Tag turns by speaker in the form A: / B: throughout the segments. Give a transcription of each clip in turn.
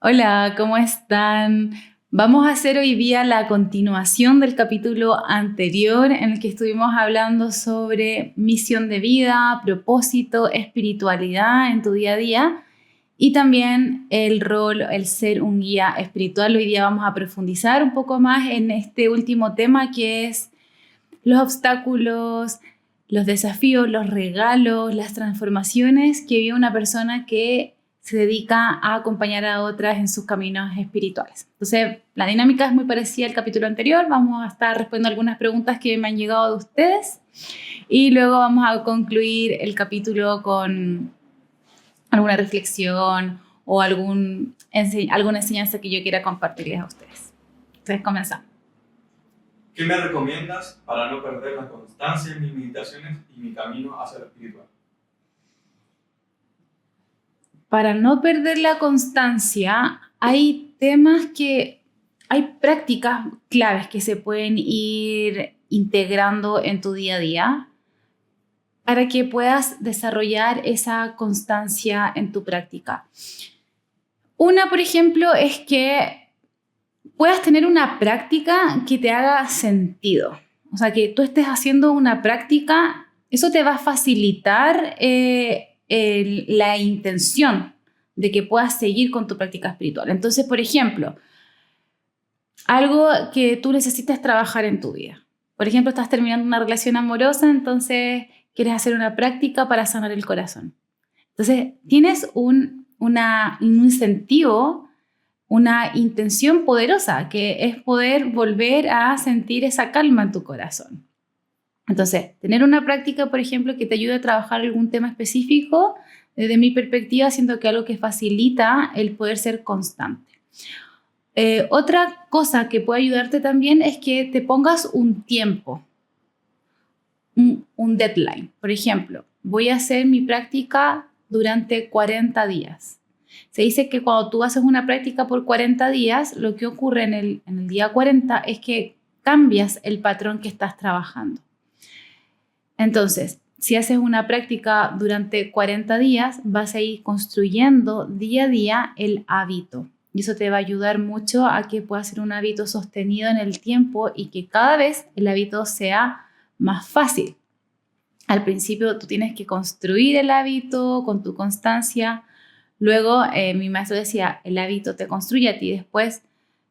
A: Hola, ¿cómo están? Vamos a hacer hoy día la continuación del capítulo anterior en el que estuvimos hablando sobre misión de vida, propósito, espiritualidad en tu día a día y también el rol, el ser un guía espiritual. Hoy día vamos a profundizar un poco más en este último tema que es los obstáculos, los desafíos, los regalos, las transformaciones que vive una persona que se dedica a acompañar a otras en sus caminos espirituales. Entonces, la dinámica es muy parecida al capítulo anterior. Vamos a estar respondiendo algunas preguntas que me han llegado de ustedes y luego vamos a concluir el capítulo con alguna reflexión o alguna enseñanza que yo quiera compartirles a ustedes. Entonces, comenzamos.
B: ¿Qué me recomiendas para no perder la constancia en mis meditaciones y mi camino hacia lo espiritual?
A: Para no perder la constancia, hay prácticas claves que se pueden ir integrando en tu día a día para que puedas desarrollar esa constancia en tu práctica. Una, por ejemplo, es que puedas tener una práctica que te haga sentido. O sea, que tú estés haciendo una práctica, eso te va a facilitar la intención de que puedas seguir con tu práctica espiritual. Entonces, por ejemplo, algo que tú necesitas trabajar en tu vida. Por ejemplo, estás terminando una relación amorosa, entonces quieres hacer una práctica para sanar el corazón. Entonces, tienes un incentivo, una intención poderosa, que es poder volver a sentir esa calma en tu corazón. Entonces, tener una práctica, por ejemplo, que te ayude a trabajar algún tema específico, desde mi perspectiva, siento que algo que facilita el poder ser constante. Otra cosa que puede ayudarte también es que te pongas un tiempo, un deadline. Por ejemplo, voy a hacer mi práctica durante 40 días. Se dice que cuando tú haces una práctica por 40 días, lo que ocurre en el día 40 es que cambias el patrón que estás trabajando. Entonces, si haces una práctica durante 40 días, vas a ir construyendo día a día el hábito. Y eso te va a ayudar mucho a que pueda ser un hábito sostenido en el tiempo y que cada vez el hábito sea más fácil. Al principio tú tienes que construir el hábito con tu constancia. Luego mi maestro decía, el hábito te construye a ti. Después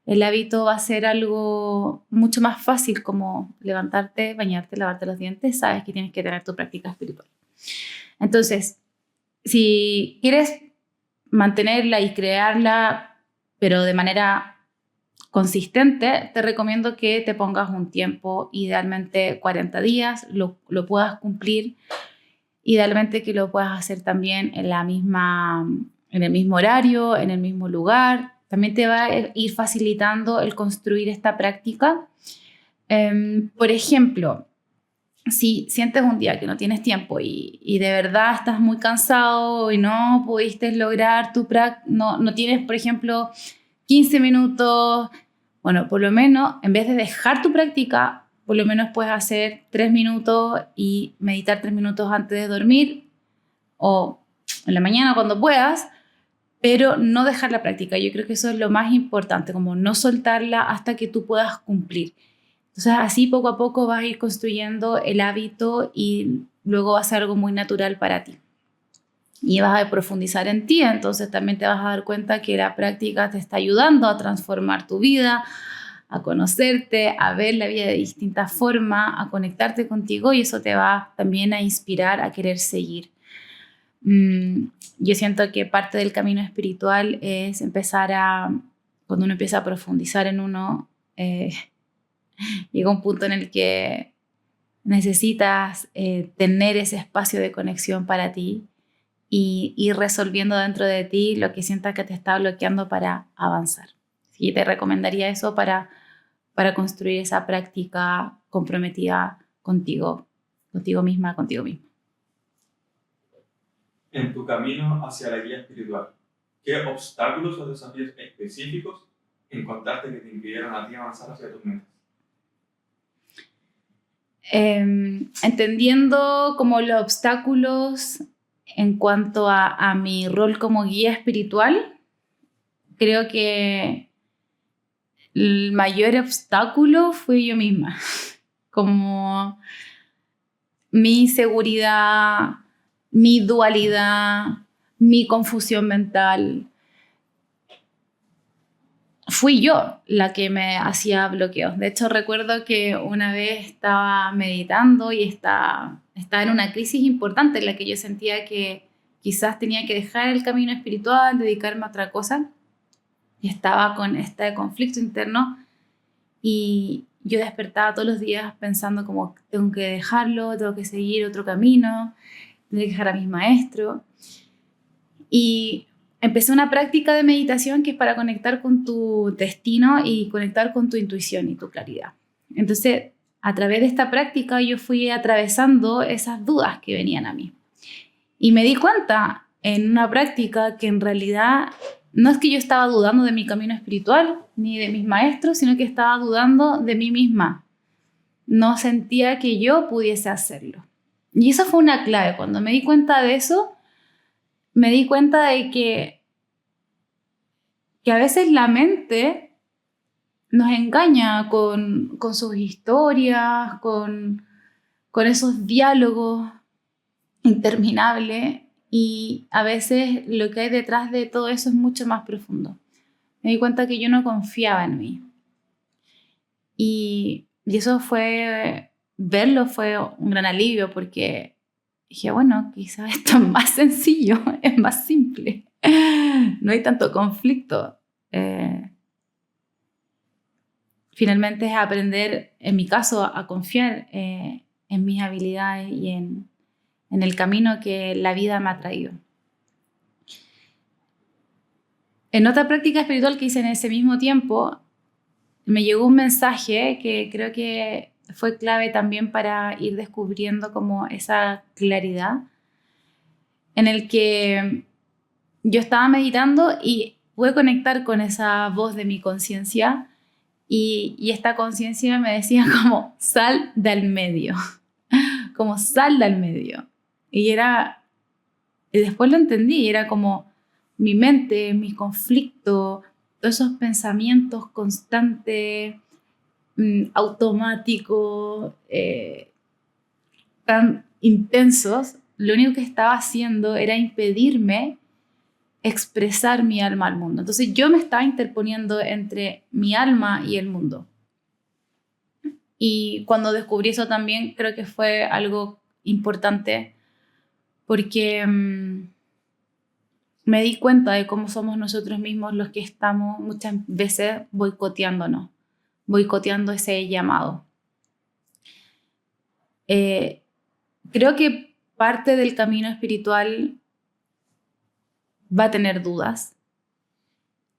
A: el hábito va a ser algo mucho más fácil como levantarte, bañarte, lavarte los dientes. Sabes que tienes que tener tu práctica espiritual. Entonces, si quieres mantenerla y crearla, pero de manera consistente, te recomiendo que te pongas un tiempo, idealmente 40 días, lo puedas cumplir. Idealmente que lo puedas hacer también en el mismo horario, en el mismo lugar. También te va a ir facilitando el construir esta práctica. Por ejemplo, si sientes un día que no tienes tiempo y de verdad estás muy cansado y no pudiste lograr tu práctica, no tienes, por ejemplo, 15 minutos, bueno, por lo menos en vez de dejar tu práctica, por lo menos puedes hacer 3 minutos y meditar 3 minutos antes de dormir o en la mañana cuando puedas, pero no dejar la práctica. Yo creo que eso es lo más importante, como no soltarla hasta que tú puedas cumplir. Entonces así poco a poco vas a ir construyendo el hábito y luego va a ser algo muy natural para ti. Y vas a profundizar en ti, entonces también te vas a dar cuenta que la práctica te está ayudando a transformar tu vida, a conocerte, a ver la vida de distintas formas, a conectarte contigo y eso te va también a inspirar a querer seguir. Yo siento que parte del camino espiritual es cuando uno empieza a profundizar en uno, llega un punto en el que necesitas tener ese espacio de conexión para ti y ir resolviendo dentro de ti lo que sientas que te está bloqueando para avanzar. Y te recomendaría eso para construir esa práctica comprometida contigo misma, contigo mismo.
B: En tu camino hacia la guía espiritual, ¿qué obstáculos o desafíos específicos encontraste que te impidieron a ti avanzar hacia tus metas?
A: Entendiendo como los obstáculos en cuanto a mi rol como guía espiritual. creo que el mayor obstáculo fue yo misma, como mi inseguridad, mi dualidad, mi confusión mental. Fui yo la que me hacía bloqueos. De hecho, recuerdo que una vez estaba meditando y estaba en una crisis importante en la que yo sentía que quizás tenía que dejar el camino espiritual, dedicarme a otra cosa. Y estaba con este conflicto interno y yo despertaba todos los días pensando como tengo que dejarlo, tengo que seguir otro camino, tengo que dejar a mis maestros. Y empecé una práctica de meditación que es para conectar con tu destino y conectar con tu intuición y tu claridad. Entonces, a través de esta práctica yo fui atravesando esas dudas que venían a mí. Y me di cuenta en una práctica que en realidad no es que yo estaba dudando de mi camino espiritual ni de mis maestros, sino que estaba dudando de mí misma. No sentía que yo pudiese hacerlo. Y eso fue una clave. Cuando me di cuenta de eso, me di cuenta de que a veces la mente nos engaña con sus historias, con esos diálogos interminables, y a veces lo que hay detrás de todo eso es mucho más profundo. Me di cuenta que yo no confiaba en mí. Y eso verlo fue un gran alivio, porque dije, bueno, quizás esto es más sencillo, es más simple. No hay tanto conflicto. Finalmente es aprender, en mi caso, a confiar en mis habilidades y en el camino que la vida me ha traído. En otra práctica espiritual que hice en ese mismo tiempo, me llegó un mensaje que creo que fue clave también para ir descubriendo como esa claridad, en el que yo estaba meditando y pude conectar con esa voz de mi conciencia, y esta conciencia me decía como sal del medio, como sal del medio. Y después lo entendí, era como mi mente, mis conflictos, todos esos pensamientos constantes, automáticos, tan intensos, lo único que estaba haciendo era impedirme expresar mi alma al mundo. Entonces yo me estaba interponiendo entre mi alma y el mundo. Y cuando descubrí eso también creo que fue algo importante, porque me di cuenta de cómo somos nosotros mismos los que estamos muchas veces boicoteándonos, boicoteando ese llamado. Creo que parte del camino espiritual va a tener dudas,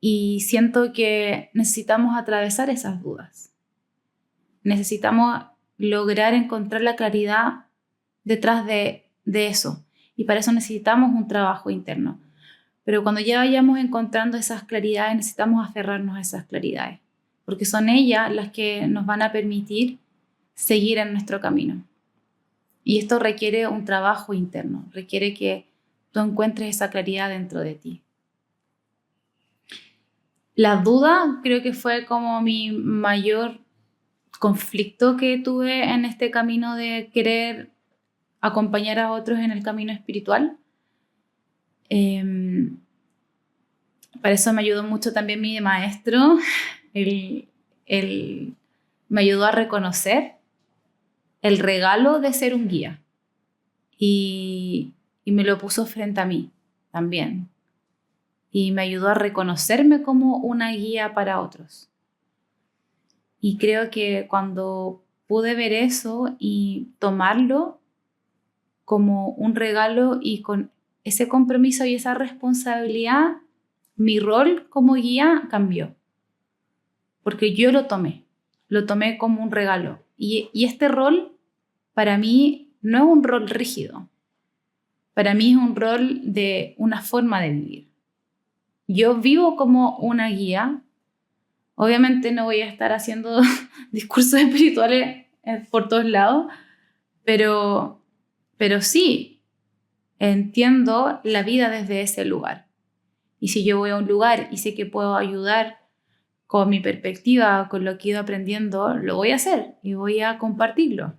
A: y siento que necesitamos atravesar esas dudas. Necesitamos lograr encontrar la claridad detrás de eso, y para eso necesitamos un trabajo interno. Pero cuando ya vayamos encontrando esas claridades, necesitamos aferrarnos a esas claridades, porque son ellas las que nos van a permitir seguir en nuestro camino. Y esto requiere un trabajo interno, requiere que tú encuentres esa claridad dentro de ti. La duda creo que fue como mi mayor conflicto que tuve en este camino de querer acompañar a otros en el camino espiritual. Para eso me ayudó mucho también mi maestro. Él me ayudó a reconocer el regalo de ser un guía, y me lo puso frente a mí también, y me ayudó a reconocerme como una guía para otros. Y creo que cuando pude ver eso y tomarlo como un regalo y con ese compromiso y esa responsabilidad, mi rol como guía cambió, porque yo lo tomé como un regalo. Y este rol para mí no es un rol rígido, para mí es un rol de una forma de vivir. Yo vivo como una guía. Obviamente no voy a estar haciendo discursos espirituales por todos lados, pero sí entiendo la vida desde ese lugar. Y si yo voy a un lugar y sé que puedo ayudar con mi perspectiva, con lo que he ido aprendiendo, lo voy a hacer y voy a compartirlo.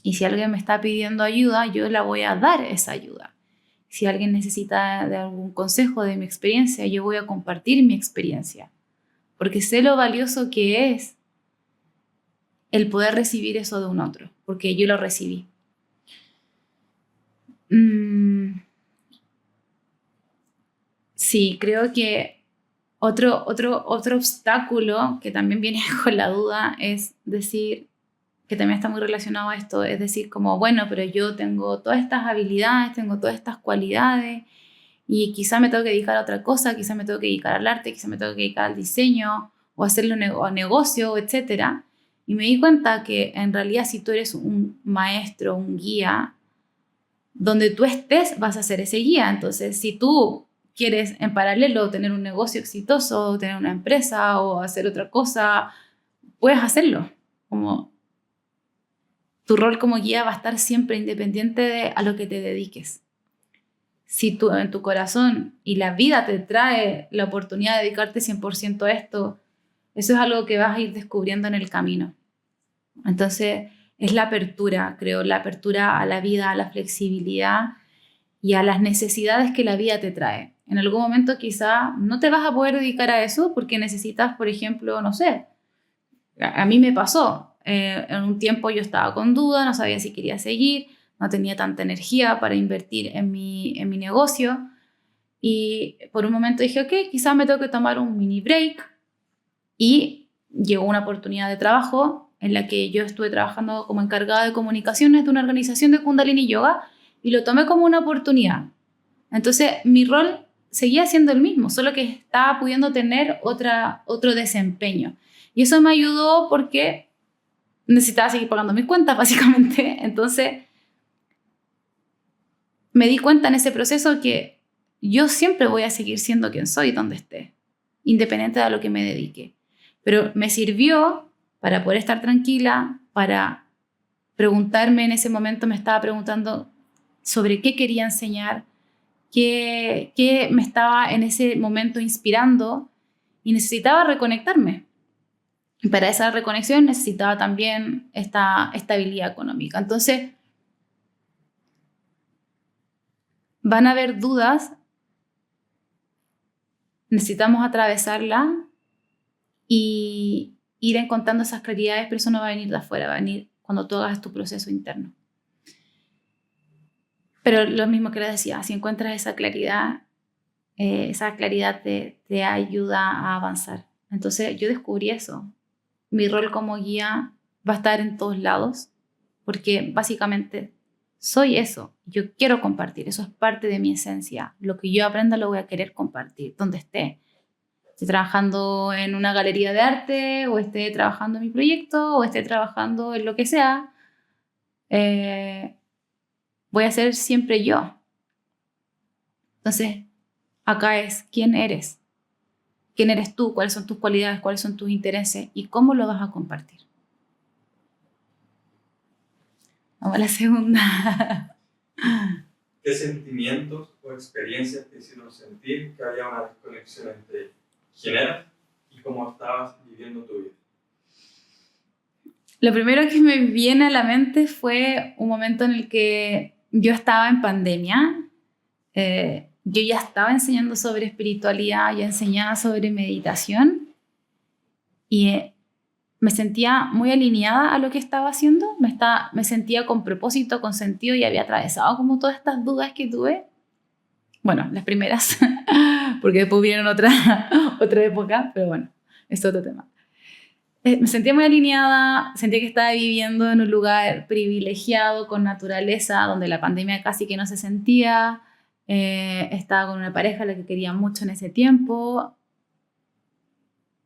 A: Y si alguien me está pidiendo ayuda, yo la voy a dar esa ayuda. Si alguien necesita de algún consejo de mi experiencia, yo voy a compartir mi experiencia. Porque sé lo valioso que es el poder recibir eso de un otro, porque yo lo recibí. Sí, creo que otro obstáculo que también viene con la duda es decir, que también está muy relacionado a esto, es decir, como, bueno, pero yo tengo todas estas habilidades, tengo todas estas cualidades y quizá me tengo que dedicar a otra cosa, quizá me tengo que dedicar al arte, quizá me tengo que dedicar al diseño o hacerle un negocio, etc. Y me di cuenta que en realidad si tú eres un maestro, un guía, donde tú estés vas a ser ese guía. Entonces, si tú quieres en paralelo tener un negocio exitoso, tener una empresa o hacer otra cosa, puedes hacerlo. Como tu rol como guía va a estar siempre independiente de a lo que te dediques. Si tú en tu corazón y la vida te trae la oportunidad de dedicarte 100% a esto, eso es algo que vas a ir descubriendo en el camino. Entonces, es la apertura, creo, la apertura a la vida, a la flexibilidad y a las necesidades que la vida te trae. En algún momento quizá no te vas a poder dedicar a eso porque necesitas, por ejemplo, no sé, a mí me pasó, en un tiempo yo estaba con duda, no sabía si quería seguir, no tenía tanta energía para invertir en mi negocio y por un momento dije, ok, quizás me tengo que tomar un mini break y llegó una oportunidad de trabajo en la que yo estuve trabajando como encargada de comunicaciones de una organización de Kundalini Yoga y lo tomé como una oportunidad. Entonces mi rol seguía siendo el mismo, solo que estaba pudiendo tener otro desempeño. Y eso me ayudó porque necesitaba seguir pagando mis cuentas, básicamente. Entonces me di cuenta en ese proceso que yo siempre voy a seguir siendo quien soy donde esté, independiente de a lo que me dedique. Pero me sirvió para poder estar tranquila, para preguntarme en ese momento, me estaba preguntando sobre qué quería enseñar, qué me estaba en ese momento inspirando y necesitaba reconectarme. Y para esa reconexión necesitaba también esta estabilidad económica. Entonces, van a haber dudas, necesitamos atravesarlas y ir encontrando esas claridades, pero eso no va a venir de afuera, va a venir cuando tú hagas tu proceso interno. Pero lo mismo que les decía, si encuentras esa claridad te ayuda a avanzar. Entonces yo descubrí eso. Mi rol como guía va a estar en todos lados, porque básicamente soy eso. Yo quiero compartir, eso es parte de mi esencia. Lo que yo aprenda lo voy a querer compartir, donde esté. Esté trabajando en una galería de arte, o esté trabajando en mi proyecto, o esté trabajando en lo que sea, voy a ser siempre yo. Entonces, acá es quién eres. ¿Quién eres tú? ¿Cuáles son tus cualidades? ¿Cuáles son tus intereses? ¿Y cómo lo vas a compartir? Vamos a la segunda.
B: ¿Qué sentimientos o experiencias te hicieron sentir que había una desconexión entre quién eras y cómo estabas viviendo tu vida?
A: Lo primero que me viene a la mente fue un momento en el que yo estaba en pandemia. Yo ya estaba enseñando sobre espiritualidad, ya enseñaba sobre meditación y me sentía muy alineada a lo que estaba haciendo. Me sentía con propósito, con sentido y había atravesado como todas estas dudas que tuve. Bueno, las primeras, porque después vinieron otra época, pero bueno, es otro tema. Me sentía muy alineada, sentía que estaba viviendo en un lugar privilegiado, con naturaleza, donde la pandemia casi que no se sentía. Estaba con una pareja a la que quería mucho en ese tiempo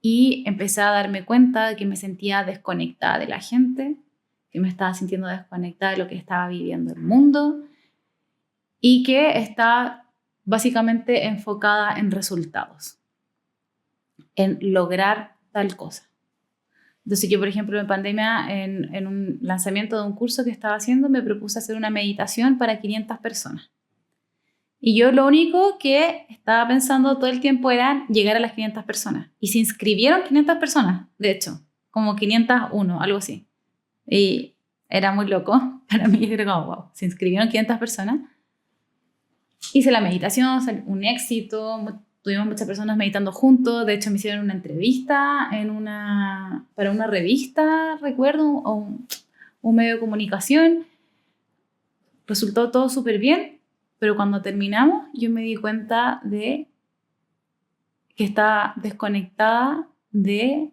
A: y empecé a darme cuenta de que me sentía desconectada de la gente, que me estaba sintiendo desconectada de lo que estaba viviendo el mundo y que estaba básicamente enfocada en resultados, en lograr tal cosa. Entonces yo, por ejemplo, en pandemia, en un lanzamiento de un curso que estaba haciendo, me propuse hacer una meditación para 500 personas. Y yo lo único que estaba pensando todo el tiempo era llegar a las 500 personas. Y se inscribieron 500 personas, de hecho, como 501, algo así. Y era muy loco para mí, era como, wow, se inscribieron 500 personas. Hice la meditación, un éxito, tuvimos muchas personas meditando juntos, de hecho me hicieron una entrevista para una revista, recuerdo, o un medio de comunicación. Resultó todo súper bien, pero cuando terminamos yo me di cuenta de que estaba desconectada de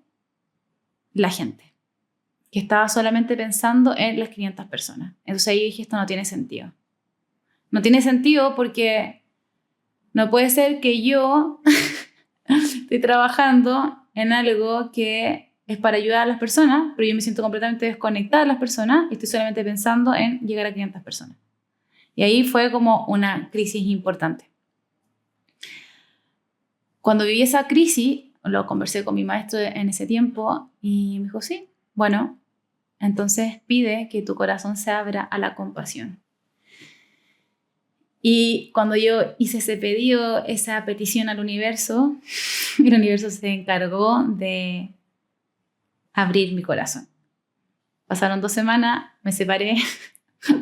A: la gente, que estaba solamente pensando en las 500 personas. Entonces ahí dije, esto no tiene sentido. No tiene sentido porque no puede ser que yo estoy trabajando en algo que es para ayudar a las personas, pero yo me siento completamente desconectada de las personas y estoy solamente pensando en llegar a 500 personas. Y ahí fue como una crisis importante. Cuando viví esa crisis, lo conversé con mi maestro en ese tiempo y me dijo, sí, bueno, entonces pide que tu corazón se abra a la compasión. Y cuando yo hice ese pedido, esa petición al universo, el universo se encargó de abrir mi corazón. Pasaron 2 semanas, me separé,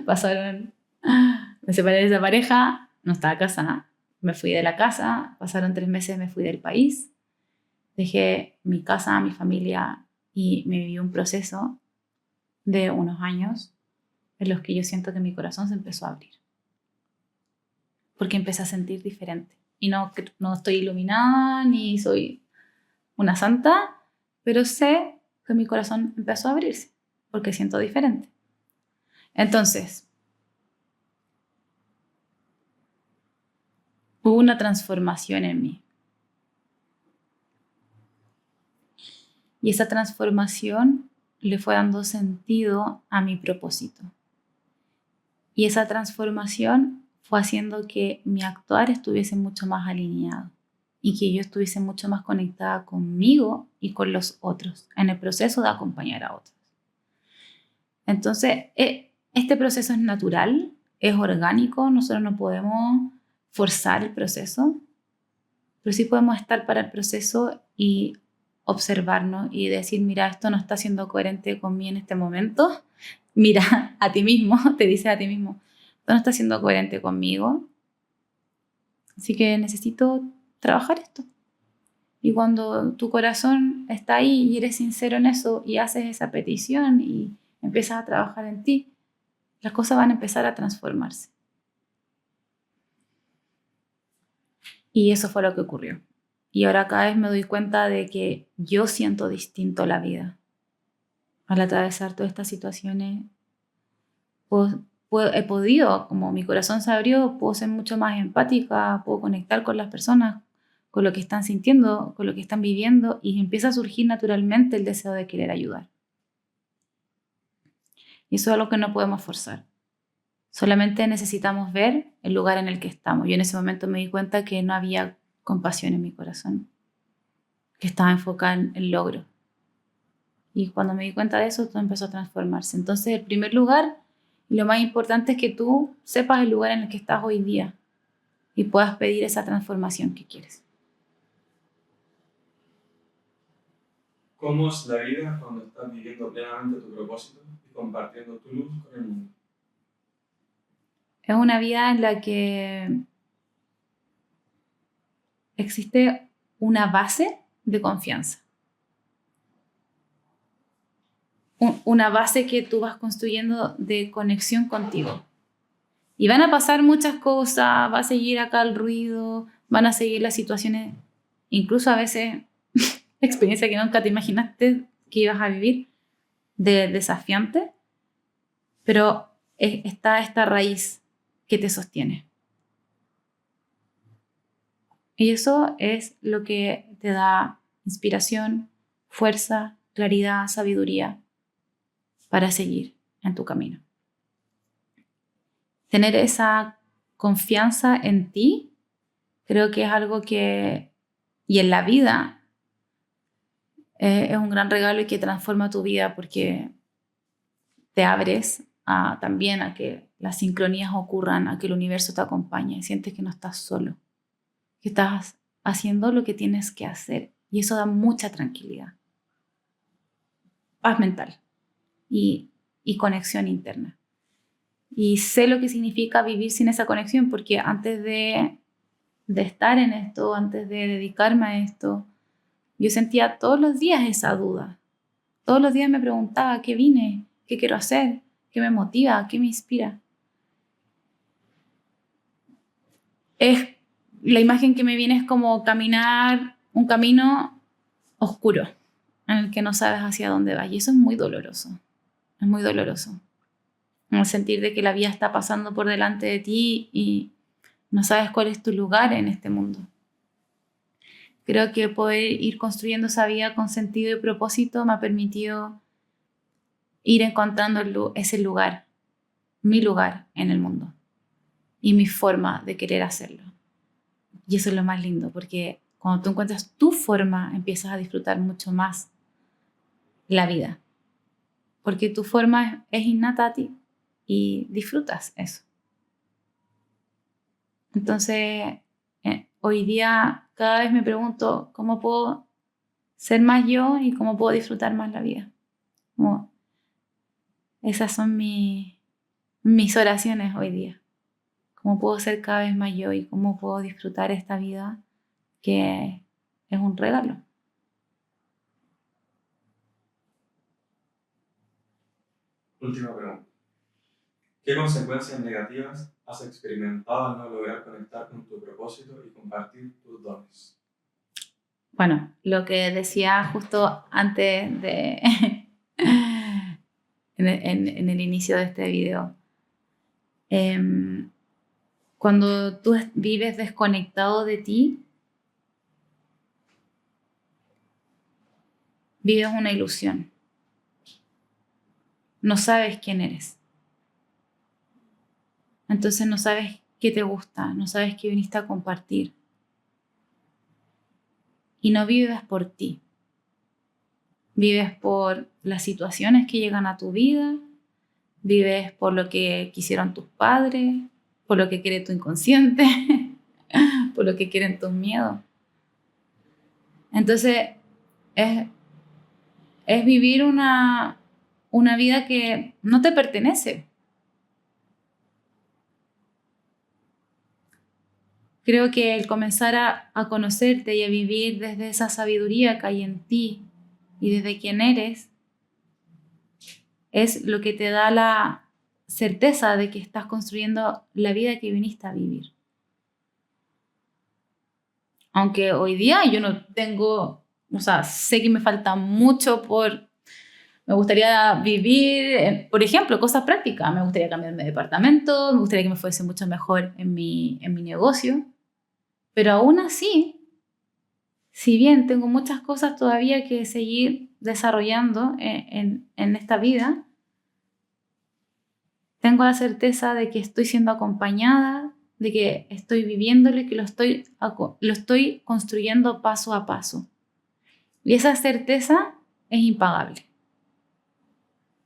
A: me separé de esa pareja, no estaba casada, me fui de la casa, pasaron 3 meses, me fui del país, dejé mi casa, mi familia y me viví un proceso de unos años en los que yo siento que mi corazón se empezó a abrir. Porque empecé a sentir diferente. Y no estoy iluminada ni soy una santa, pero sé que mi corazón empezó a abrirse porque siento diferente. Entonces, hubo una transformación en mí. Y esa transformación le fue dando sentido a mi propósito. Y esa transformación fue haciendo que mi actuar estuviese mucho más alineado y que yo estuviese mucho más conectada conmigo y con los otros en el proceso de acompañar a otros. Entonces, este proceso es natural, es orgánico, nosotros no podemos forzar el proceso, pero sí podemos estar para el proceso y observarnos y decir, mira, esto no está siendo coherente conmigo en este momento. Mira a ti mismo, te dices a ti mismo, esto no está siendo coherente conmigo, así que necesito trabajar esto. Y cuando tu corazón está ahí y eres sincero en eso y haces esa petición y empiezas a trabajar en ti, las cosas van a empezar a transformarse. Y eso fue lo que ocurrió. Y ahora cada vez me doy cuenta de que yo siento distinto la vida. Al atravesar todas estas situaciones, he podido, como mi corazón se abrió, puedo ser mucho más empática, puedo conectar con las personas, con lo que están sintiendo, con lo que están viviendo, y empieza a surgir naturalmente el deseo de querer ayudar. Y eso es algo que no podemos forzar. Solamente necesitamos ver el lugar en el que estamos. Yo en ese momento me di cuenta que no había compasión en mi corazón, que estaba enfocada en el logro. Y cuando me di cuenta de eso, todo empezó a transformarse. Entonces, en primer lugar, lo más importante es que tú sepas el lugar en el que estás hoy día y puedas pedir esa transformación que quieres.
B: ¿Cómo es la vida cuando estás viviendo plenamente tu propósito y compartiendo tu luz con el mundo?
A: Es una vida en la que existe una base de confianza. Una base que tú vas construyendo de conexión contigo. Y van a pasar muchas cosas, va a seguir acá el ruido, van a seguir las situaciones, incluso a veces experiencias que nunca te imaginaste que ibas a vivir, de desafiante, pero está esta raíz que te sostiene. Y eso es lo que te da inspiración, fuerza, claridad, sabiduría para seguir en tu camino. Tener esa confianza en ti, creo que es algo que, y en la vida, es un gran regalo y que transforma tu vida porque te abres también a que las sincronías ocurran, a que el universo te acompañe. Sientes que no estás solo, que estás haciendo lo que tienes que hacer. Y eso da mucha tranquilidad, paz mental y conexión interna. Y sé lo que significa vivir sin esa conexión, porque antes de estar en esto, antes de dedicarme a esto, yo sentía todos los días esa duda. Todos los días me preguntaba qué vine, qué quiero hacer, qué me motiva, qué me inspira. La imagen que me viene es como caminar un camino oscuro en el que no sabes hacia dónde vas. Y eso es muy doloroso. Es muy doloroso. El sentir de que la vida está pasando por delante de ti y no sabes cuál es tu lugar en este mundo. Creo que poder ir construyendo esa vida con sentido y propósito me ha permitido ir encontrando ese lugar, mi lugar en el mundo y mi forma de querer hacerlo. Y eso es lo más lindo, porque cuando tú encuentras tu forma, empiezas a disfrutar mucho más la vida. Porque tu forma es innata a ti y disfrutas eso. Entonces, hoy día cada vez me pregunto cómo puedo ser más yo y cómo puedo disfrutar más la vida. Esas son mis oraciones hoy día. Cómo puedo ser cada vez más yo y cómo puedo disfrutar esta vida que es un regalo.
B: Última pregunta. ¿Qué consecuencias negativas has experimentado al no lograr conectar con tu propósito y compartir tus dones?
A: Bueno, lo que decía justo antes de en el inicio de este video. Cuando tú vives desconectado de ti, vives una ilusión. No sabes quién eres. Entonces no sabes qué te gusta, no sabes qué viniste a compartir. Y no vives por ti. Vives por las situaciones que llegan a tu vida, vives por lo que quisieron tus padres, por lo que quiere tu inconsciente, por lo que quieren tus miedos. Entonces es vivir una vida que no te pertenece. Creo que el comenzar a conocerte y a vivir desde esa sabiduría que hay en ti y desde quién eres es lo que te da la certeza de que estás construyendo la vida que viniste a vivir. Aunque hoy día yo no tengo, sé que me falta mucho me gustaría vivir, por ejemplo, cosas prácticas. Me gustaría cambiarme de departamento, me gustaría que me fuese mucho mejor en mi negocio. Pero aún así, si bien tengo muchas cosas todavía que seguir desarrollando en esta vida, tengo la certeza de que estoy siendo acompañada, de que estoy viviéndolo y que lo estoy construyendo paso a paso. Y esa certeza es impagable.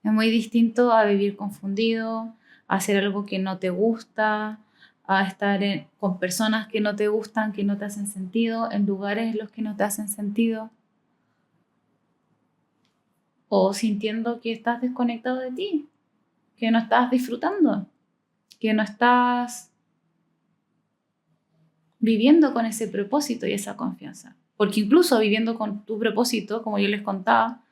A: Es muy distinto a vivir confundido, a hacer algo que no te gusta, a estar con personas que no te gustan, que no te hacen sentido, en lugares en los que no te hacen sentido, o sintiendo que estás desconectado de ti, que no estás disfrutando, que no estás viviendo con ese propósito y esa confianza. Porque incluso viviendo con tu propósito, como yo les contaba,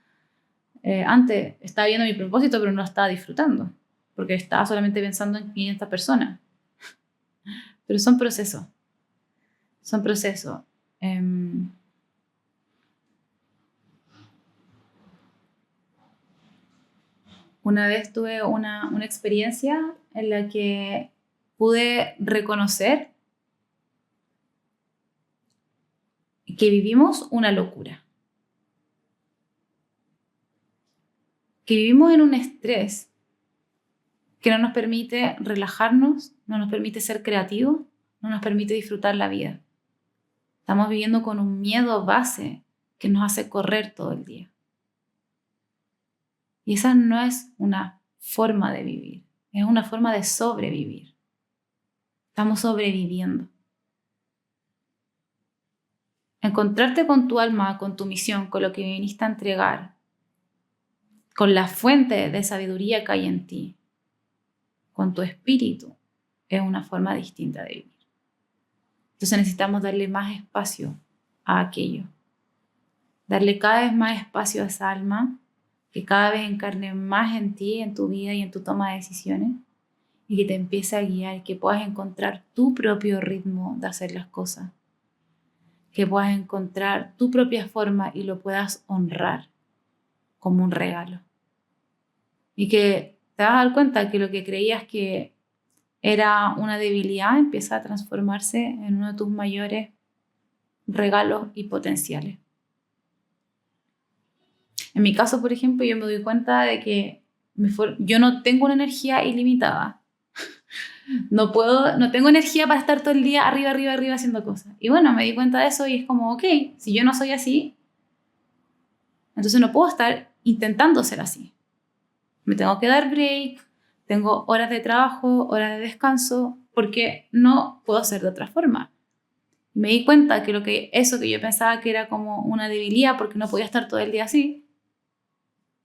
A: antes estaba viendo mi propósito, pero no lo estaba disfrutando, porque estaba solamente pensando en 500 personas. Pero son procesos. Son procesos. Una vez tuve una experiencia en la que pude reconocer que vivimos una locura. Que vivimos en un estrés que no nos permite relajarnos, no nos permite ser creativos, no nos permite disfrutar la vida. Estamos viviendo con un miedo base que nos hace correr todo el día. Y esa no es una forma de vivir, es una forma de sobrevivir. Estamos sobreviviendo. Encontrarte con tu alma, con tu misión, con lo que viniste a entregar, con la fuente de sabiduría que hay en ti, con tu espíritu, es una forma distinta de vivir. Entonces necesitamos darle más espacio a aquello. Darle cada vez más espacio a esa alma, que cada vez encarne más en ti, en tu vida y en tu toma de decisiones, y que te empiece a guiar, que puedas encontrar tu propio ritmo de hacer las cosas, que puedas encontrar tu propia forma y lo puedas honrar como un regalo. Y que te vas a dar cuenta que lo que creías que era una debilidad empieza a transformarse en uno de tus mayores regalos y potenciales. En mi caso, por ejemplo, yo me doy cuenta de que yo no tengo una energía ilimitada. No tengo energía para estar todo el día arriba haciendo cosas. Y bueno, me di cuenta de eso y es como, ok, si yo no soy así, entonces no puedo estar intentando ser así. Me tengo que dar break, tengo horas de trabajo, horas de descanso, porque no puedo ser de otra forma. Me di cuenta que eso que yo pensaba que era como una debilidad porque no podía estar todo el día así,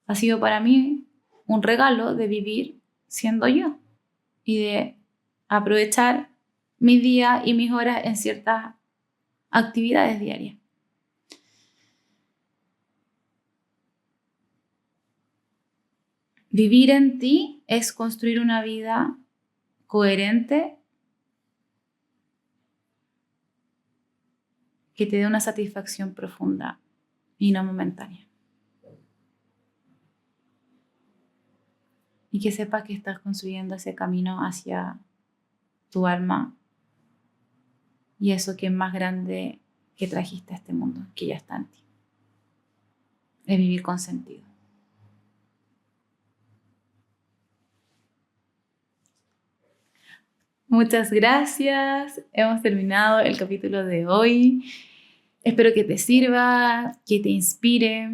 A: ha sido para mí un regalo de vivir siendo yo y de aprovechar mi día y mis horas en ciertas actividades diarias. Vivir en ti es construir una vida coherente que te dé una satisfacción profunda y no momentánea. Y que sepas que estás construyendo ese camino hacia tu alma y eso que es más grande que trajiste a este mundo, que ya está en ti. Es vivir con sentido. Muchas gracias. Hemos terminado el capítulo de hoy. Espero que te sirva, que te inspire,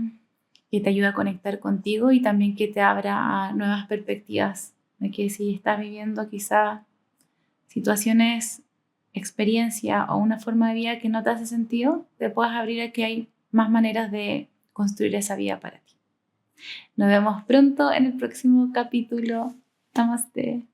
A: que te ayude a conectar contigo y también que te abra a nuevas perspectivas. De que si estás viviendo quizá situaciones, experiencia o una forma de vida que no te hace sentido, te puedas abrir a que hay más maneras de construir esa vida para ti. Nos vemos pronto en el próximo capítulo. Namaste.